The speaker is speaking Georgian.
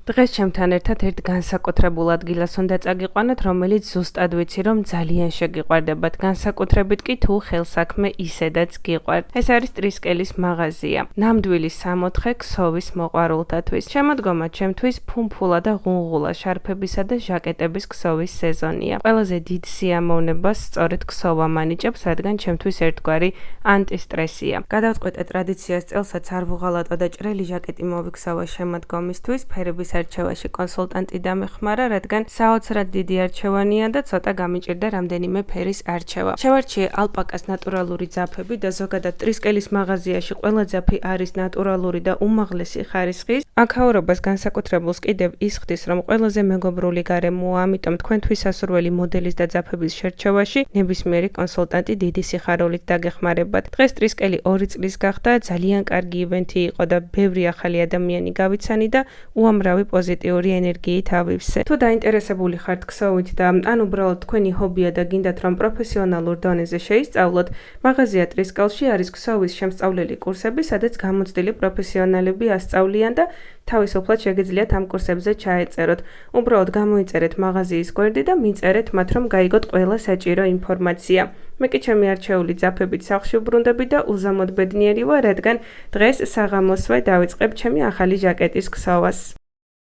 დღეს ჩემთან ერთად ერთ განსაკუთრებულ ადგილას უნდა წაგიყვანოთ, რომელიც ზუსტად ვიცი, რომ ძალიან შეგიყვარდებათ, განსაკუთრებით კი თუ ხელსაქმე ისედაც გიყვართ. ეს არის ტრისკელის მაღაზია. ნამდვილი 64 ქსოვის მოყვარულთათვის. შემოდგომა ჩემთვის ფუმფულა და ღუნღულა შარფებისა და ჟაკეტების ქსოვის სეზონია. ყველაზე დიდ სიამოვნებას სწორედ ქსოვა მანიჭებს, რადგან ჩემთვის ერთგვარი ანტისტრესია. გადავწყვეტე ტრადიციას წელსაც არ ვუღალატო და ჭრელი ჟაკეტი მოვიქსავა შემოდგომისთვის, ფერების არჩევაში კონსულტანტი დამეხმარა, რადგან საოცრად დიდი არჩევანია და ცოტა გამიჭირდა რამდენიმე ფერის არჩევა. შევარჩიე ალპაკას ნატურალური ძაფები და ზოგადად ტრისკელის მაღაზიაში ყველა ძაფი არის ნატურალური და უმაღლესი ხარისხის. აქაურობას განსაკუთრებულს კიდევ ის ხდის, რომ ყველაზე მეგობრული გარემოა, ამიტომ თქვენთვის სასურველი მოდელის და ძაფების შერჩევაში ნებისმიერი კონსულტანტი დიდი სიხარულით დაგეხმარებათ. დღეს ტრისკელი 2 წლის გახდა, ძალიან კარგი ივენთი იყო და ბევრი ახალი ადამიანი გავიცანი და უამრავი პოზიტიური ენერგიით ავივსე. თუ დაინტერესებული ხართ ქსოვით და ან უბრალოდ თქვენი ჰობია და გინდათ რომ პროფესიონალურ დონეზე შეისწავლოთ, მაღაზია ტრისკელში არის ქსოვის შემსწავლელი კურსები, სადაც გამოცდილი პროფესიონალები ასწავლიან და თავისუფლად შეგიძლიათ ამ კურსებზე ჩაეწეროთ. უბრალოდ გამოიწერეთ მაღაზიის გვერდი და მიწერეთ მათ, რომ გაიგოთ ყველა საჭირო ინფორმაცია. მე კი ჩემი არჩეული ძაფებით სახლში ვბრუნდები და უზამოდ ბედნიერი ვარ, რადგან დღეს საღამოსვე დავიწყებ ჩემი ახალი ჟაკეტის ქსოვას.